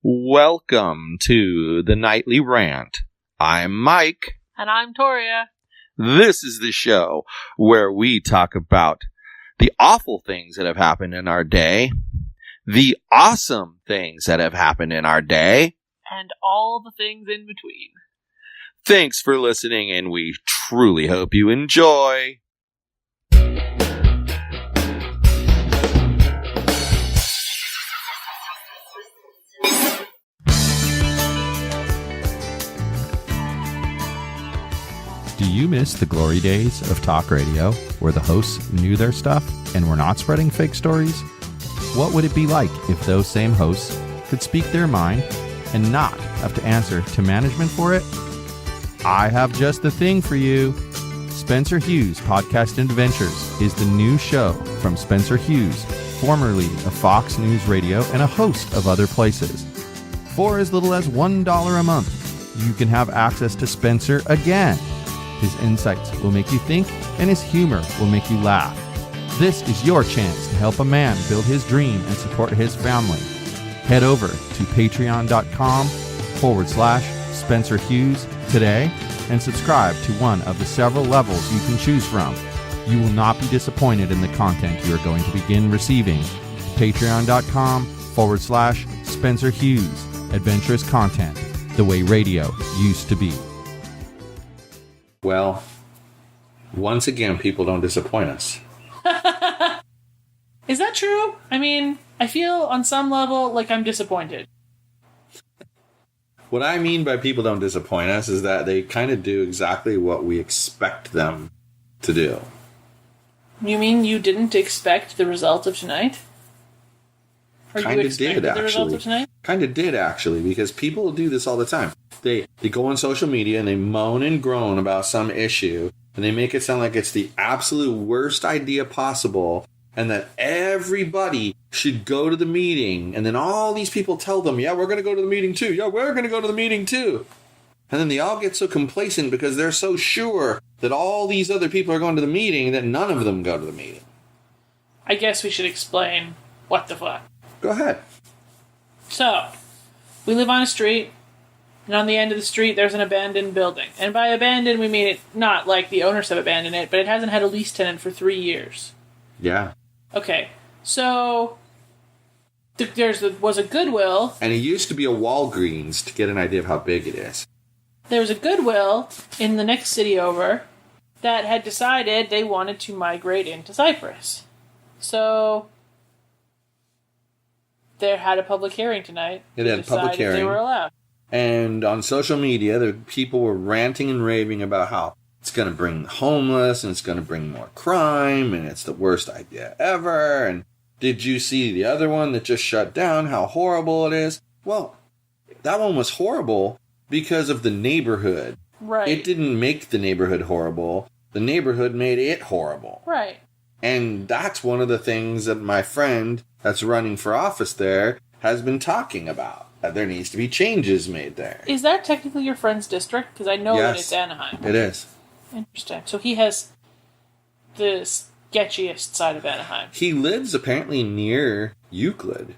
Welcome to the Nightly Rant. I'm Mike. And I'm Torya. This is the show where we talk about the awful things that have happened in our day, the awesome things that have happened in our day, and all the things in between. Thanks for listening, and we truly hope you enjoy. Do you miss the glory days of talk radio, where the hosts knew their stuff and were not spreading fake stories? What would it be like if those same hosts could speak their mind and not have to answer to management for it? I have just the thing for you. Spencer Hughes Podcast Adventures is the new show from Spencer Hughes, formerly of Fox News Radio and a host of other places. For as little as $1 a month, you can have access to Spencer again. His insights will make you think, and his humor will make you laugh. This is your chance to help a man build his dream and support his family. Head over to patreon.com/Spencer Hughes today and subscribe to one of the several levels you can choose from. You will not be disappointed in the content you are going to begin receiving. Patreon.com/Spencer Hughes. Adventurous content, the way radio used to be. Well, once again, people don't disappoint us. Is that true? I mean, I feel on some level like I'm disappointed. What I mean by people don't disappoint us is that they kind of do exactly what we expect them to do. You mean you didn't expect the result of tonight? Kind of did, actually. Kind of did, actually, because people do this all the time. They go on social media and they moan and groan about some issue, and they make it sound like it's the absolute worst idea possible, and that everybody should go to the meeting. And then all these people tell them, yeah, we're going to go to the meeting too. Yeah, we're going to go to the meeting too. And then they all get so complacent because they're so sure that all these other people are going to the meeting that none of them go to the meeting. I guess we should explain what the fuck. Go ahead. So, we live on a street, and on the end of the street there's an abandoned building. And by abandoned, we mean it not like the owners have abandoned it, but it hasn't had a lease tenant for 3 years. Yeah. Okay, so there was a Goodwill. And it used to be a Walgreens, to get an idea of how big it is. There was a Goodwill in the next city over that had decided they wanted to migrate into Cyprus. So they had a public hearing tonight. It had a public hearing. They were allowed. And on social media, the people were ranting and raving about how it's going to bring homeless and it's going to bring more crime and it's the worst idea ever. And did you see the other one that just shut down, how horrible it is? Well, that one was horrible because of the neighborhood. Right. It didn't make the neighborhood horrible. The neighborhood made it horrible. Right. And that's one of the things that my friend that's running for office there has been talking about. That there needs to be changes made there. Is that technically your friend's district? Because I know that it's Anaheim. It is. Interesting. So he has the sketchiest side of Anaheim. He lives apparently near Euclid.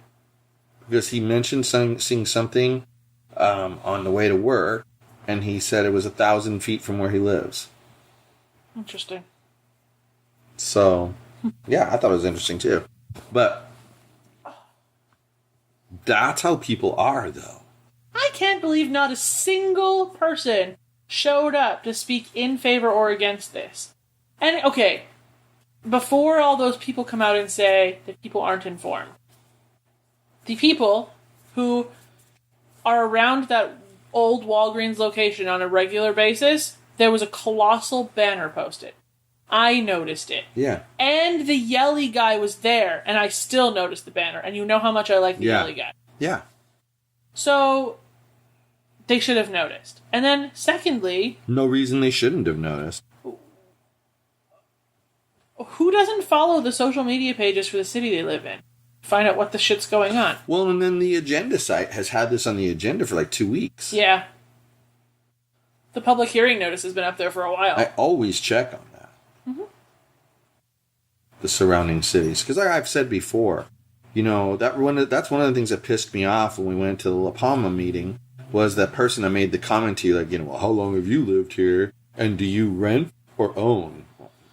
Because he mentioned seeing something on the way to work. And he said it was 1,000 feet from where he lives. Interesting. So, yeah, I thought it was interesting too. But that's how people are, though. I can't believe not a single person showed up to speak in favor or against this. And, okay, before all those people come out and say that people aren't informed, the people who are around that old Walgreens location on a regular basis, there was a colossal banner posted. I noticed it. Yeah. And the yelly guy was there, and I still noticed the banner. And you know how much I like the yelly guy. Yeah. So, they should have noticed. And then, secondly... No reason they shouldn't have noticed. Who doesn't follow the social media pages for the city they live in? Find out what the shit's going on. Well, and then the agenda site has had this on the agenda for like 2 weeks. Yeah. The public hearing notice has been up there for a while. I always check on that. Mm-hmm. The surrounding cities. Because I've said before, that's one of the things that pissed me off when we went to the La Palma meeting, was that person that made the comment to you, like, well, how long have you lived here? And do you rent or own?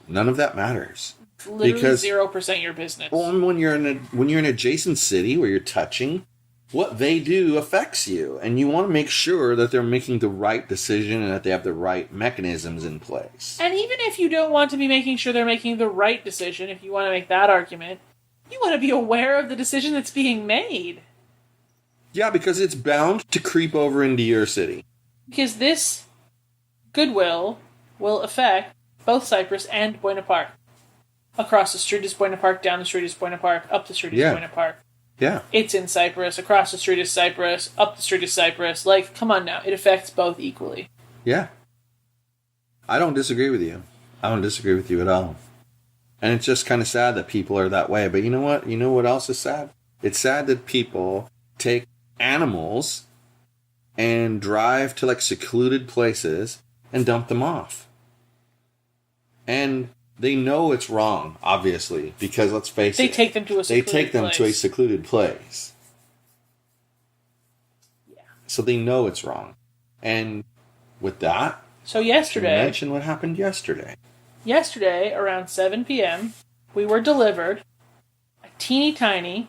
None of that matters. It's literally 0% your business. Well, when you're in an adjacent city where you're touching, what they do affects you. And you want to make sure that they're making the right decision and that they have the right mechanisms in place. And even if you don't want to be making sure they're making the right decision, if you want to make that argument, you want to be aware of the decision that's being made. Yeah, because it's bound to creep over into your city. Because this Goodwill will affect both Cyprus and Buena Park. Across the street is Buena Park, down the street is Buena Park, up the street is Buena Park. Yeah. It's in Cyprus, across the street is Cyprus, up the street is Cyprus. Like, come on now, it affects both equally. Yeah. I don't disagree with you. I don't disagree with you at all. And it's just kind of sad that people are that way. But you know what? You know what else is sad? It's sad that people take animals and drive to, like, secluded places and dump them off. And they know it's wrong, obviously, because let's face it. They take them to a secluded place. Yeah. So they know it's wrong. And with that, so yesterday, mention what happened yesterday. Yesterday, around 7 p.m., we were delivered a teeny tiny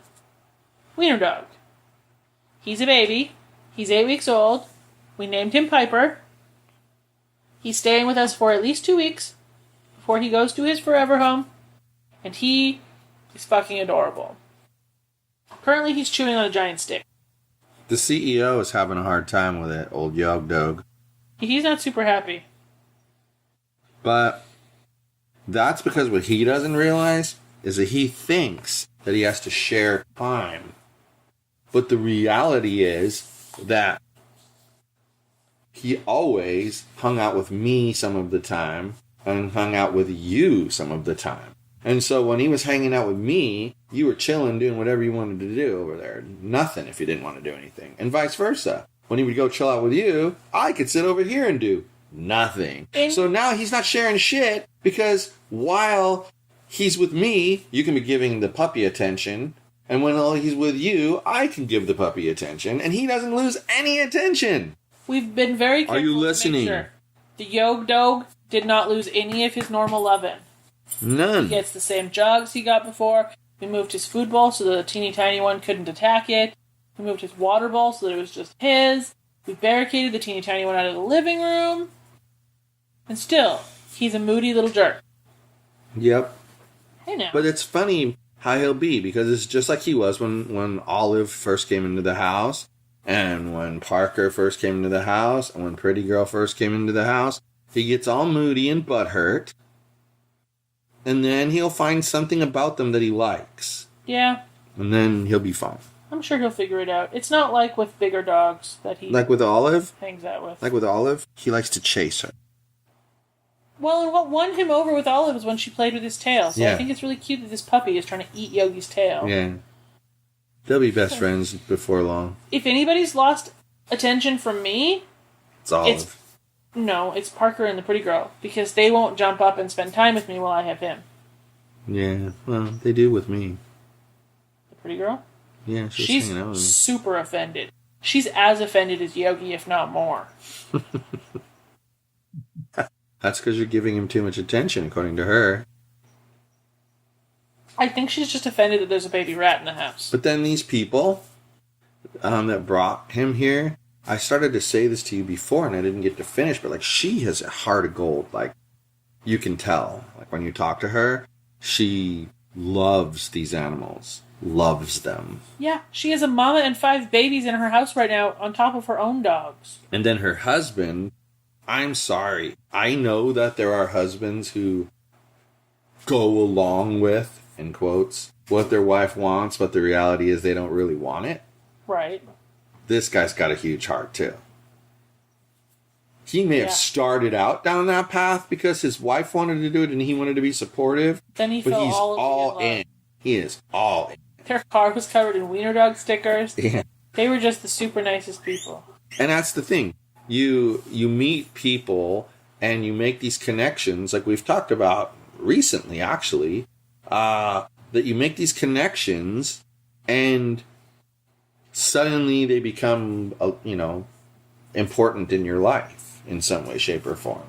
wiener dog. He's a baby. He's 8 weeks old. We named him Piper. He's staying with us for at least 2 weeks before he goes to his forever home. And he is fucking adorable. Currently, he's chewing on a giant stick. The CEO is having a hard time with it, old Yogi dog. He's not super happy. But that's because what he doesn't realize is that he thinks that he has to share time. But the reality is that he always hung out with me some of the time and hung out with you some of the time. And so when he was hanging out with me, you were chilling, doing whatever you wanted to do over there. Nothing if you didn't want to do anything. And vice versa. When he would go chill out with you, I could sit over here and do nothing. So now he's not sharing shit because while he's with me, you can be giving the puppy attention. And when he's with you, I can give the puppy attention. And he doesn't lose any attention. We've been very careful. Are you listening? To make sure. The Yogi dog did not lose any of his normal loving. None. He gets the same jugs he got before. We moved his food bowl so the teeny tiny one couldn't attack it. We moved his water bowl so that it was just his. We barricaded the teeny tiny one out of the living room. And still, he's a moody little jerk. Yep. Hey now. But it's funny how he'll be, because it's just like he was when Olive first came into the house, and when Parker first came into the house, and when Pretty Girl first came into the house. He gets all moody and butthurt, and then he'll find something about them that he likes. Yeah. And then he'll be fine. I'm sure he'll figure it out. It's not like with bigger dogs that he... Like with Olive? ...hangs out with. Like with Olive, he likes to chase her. Well, and what won him over with Olive is when she played with his tail. So yeah. I think it's really cute that this puppy is trying to eat Yogi's tail. Yeah. They'll be best friends before long. If anybody's lost attention from me... It's Olive. It's Parker and the Pretty Girl. Because they won't jump up and spend time with me while I have him. Yeah, well, they do with me. The Pretty Girl? Yeah, she's hanging out with me. Super offended. She's as offended as Yogi, if not more. That's because you're giving him too much attention, according to her. I think she's just offended that there's a baby rat in the house. But then these people that brought him here, I started to say this to you before, and I didn't get to finish, but, like, she has a heart of gold. Like, you can tell. Like, when you talk to her, she loves these animals. Loves them. Yeah, she has a mama and 5 babies in her house right now on top of her own dogs. And then her husband, I'm sorry. I know that there are husbands who go along with, in quotes, what their wife wants, but the reality is they don't really want it. Right. This guy's got a huge heart, too. He may have started out down that path because his wife wanted to do it and he wanted to be supportive. Then he but fell he's all in. He is all in. Their car was covered in wiener dog stickers. Yeah. They were just the super nicest people. And that's the thing. You meet people and you make these connections, like we've talked about recently, actually, that you make these connections And suddenly they become, important in your life in some way, shape, or form.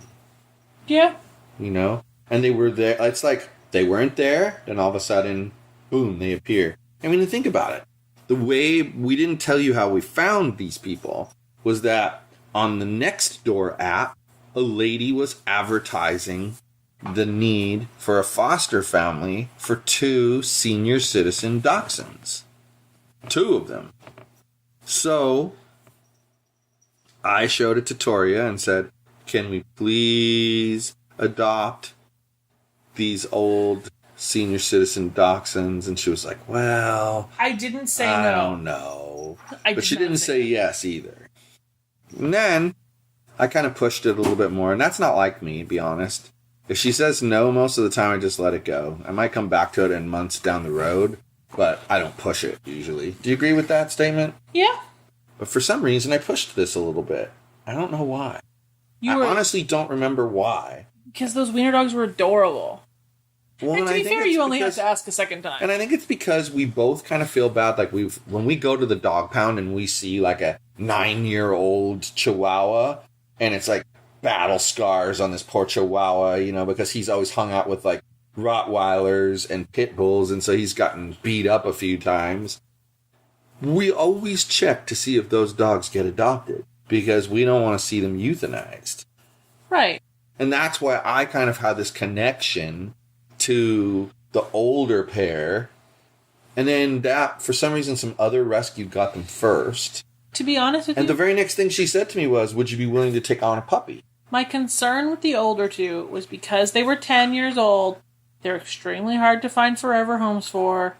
Yeah. And they were there. It's like they weren't there, then all of a sudden, boom, they appear. I mean, think about it. The way we didn't tell you how we found these people was that on the Nextdoor app, a lady was advertising the need for a foster family for 2 senior citizen dachshunds. 2 of them. So, I showed it to Torya and said, can we please adopt these old senior citizen dachshunds? And she was like, well... I didn't say no. I don't know. But she didn't say yes either. And then, I kind of pushed it a little bit more. And that's not like me, to be honest. If she says no, most of the time I just let it go. I might come back to it in months down the road, but I don't push it, usually. Do you agree with that statement? Yeah. But for some reason, I pushed this a little bit. I don't know why. I honestly don't remember why. Because those wiener dogs were adorable. Well, and to be fair, you only have to ask a second time. And I think it's because we both kind of feel bad. Like when we go to the dog pound and we see like a 9-year-old Chihuahua, and it's like battle scars on this poor Chihuahua, because he's always hung out with like Rottweilers and Pit Bulls, and so he's gotten beat up a few times. We always check to see if those dogs get adopted, because we don't want to see them euthanized. Right. And that's why I kind of had this connection to the older pair. And then that, for some reason, some other rescue got them first. To be honest with you... And the very next thing she said to me was, would you be willing to take on a puppy? My concern with the older 2 was because they were 10 years old, they're extremely hard to find forever homes for.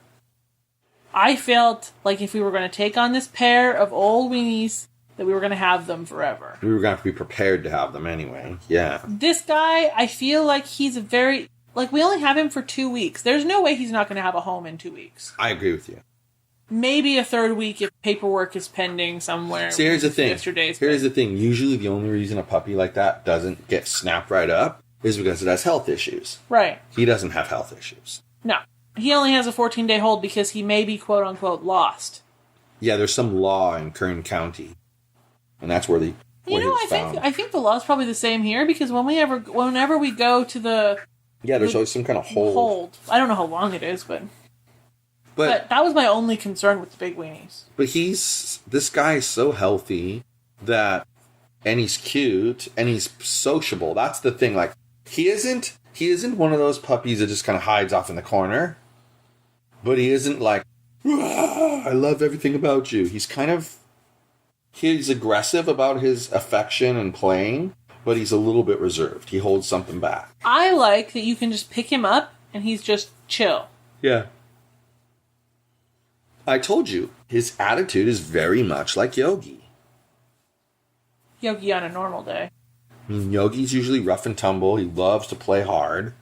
I felt like if we were going to take on this pair of old weenies, that we were going to have them forever. We were going to have to be prepared to have them anyway. Yeah. This guy, I feel like he's a very... Like, we only have him for 2 weeks. There's no way he's not going to have a home in 2 weeks. I agree with you. Maybe a third week if paperwork is pending somewhere. See, here's the thing. Here's the thing. Usually the only reason a puppy like that doesn't get snapped right up is because it has health issues. Right. He doesn't have health issues. No. He only has a 14-day hold because he may be quote-unquote lost. Yeah, there's some law in Kern County. And that's where he was found. I think the law is probably the same here because whenever we go to the... Yeah, there's always some kind of hold. I don't know how long it is, but that was my only concern with the big weenies. But this guy is so healthy and he's cute, and he's sociable. That's the thing. Like, he isn't one of those puppies that just kind of hides off in the corner. But he isn't like, I love everything about you. He's aggressive about his affection and playing, but he's a little bit reserved. He holds something back. I like that you can just pick him up and he's just chill. Yeah. I told you, his attitude is very much like Yogi. Yogi on a normal day. I mean, Yogi's usually rough and tumble. He loves to play hard.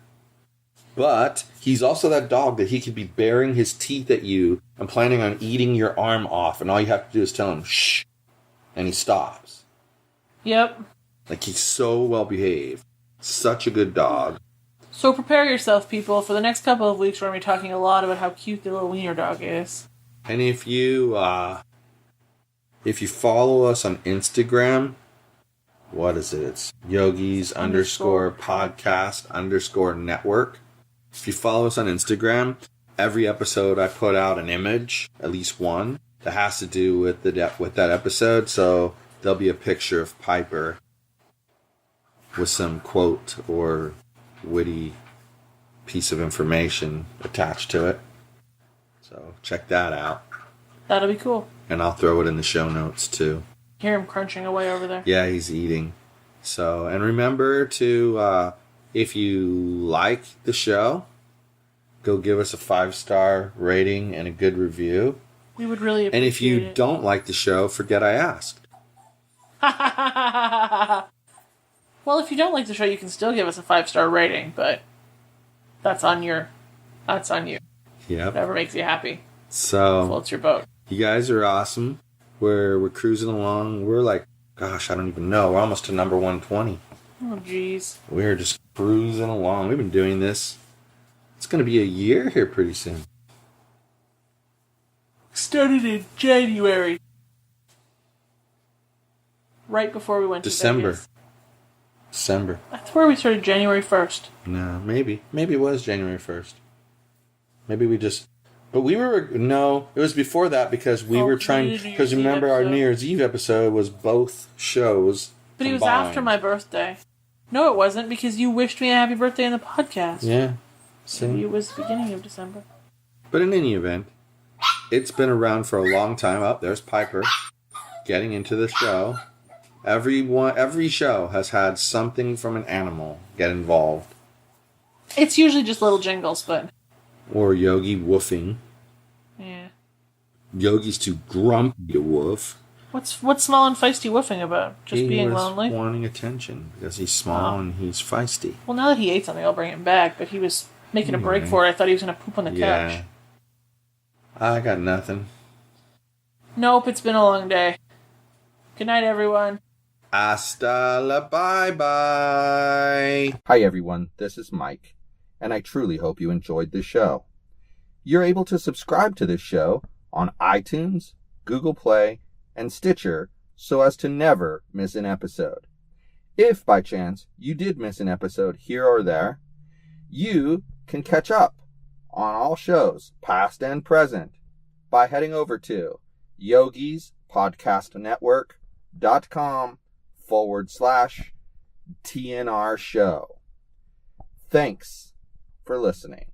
But he's also that dog that he could be baring his teeth at you and planning on eating your arm off, and all you have to do is tell him, shh, and he stops. Yep. Like, he's so well behaved. Such a good dog. So prepare yourself, people. For the next couple of weeks, we're going to be talking a lot about how cute the little wiener dog is. And if you follow us on Instagram, what is it? It's Yogis _podcast _network. If you follow us on Instagram, every episode I put out an image, at least one, that has to do with that episode. So there'll be a picture of Piper with some quote or witty piece of information attached to it. So check that out. That'll be cool. And I'll throw it in the show notes too. Hear him crunching away over there. Yeah, he's eating. So, and remember to, if you like the show, go give us a 5-star rating and a good review. We would really appreciate it. And if you don't like the show, forget I asked. Well, if you don't like the show, you can still give us a 5-star rating, but that's on you. Yep. Whatever makes you happy. So, Floats your boat. You guys are awesome. We're cruising along. We're like, gosh, I don't even know. We're almost to number 120. Oh, jeez. We're just cruising along. We've been doing this. It's going to be a year here pretty soon. Started in January. Right before we went to Vegas. December. I swear we started January 1st. No, maybe. Maybe it was January 1st. Maybe we just... But we were... No, it was before that because we were trying... Because remember our New Year's Eve episode was both shows But combined. it was after my birthday. No, it wasn't, because you wished me a happy birthday in the podcast. Yeah. Maybe it was the beginning of December. But in any event, it's been around for a long time. Oh, there's Piper getting into the show. Every show has had something from an animal get involved. It's usually just little jingles, but... Or Yogi woofing. Yeah. Yogi's too grumpy to woof. What's small and feisty woofing about? Just being lonely? He was wanting attention because he's small and he's feisty. Well, now that he ate something, I'll bring him back. But he was making a break for it. I thought he was going to poop on the couch. I got nothing. Nope, it's been a long day. Good night, everyone. Hasta la bye-bye. Hi, everyone. This is Mike, and I truly hope you enjoyed this show. You're able to subscribe to this show on iTunes, Google Play, and Stitcher so as to never miss an episode. If, by chance, you did miss an episode here or there, you can catch up on all shows, past and present, by heading over to yogispodcastnetwork.com/TNR show. Thanks for listening.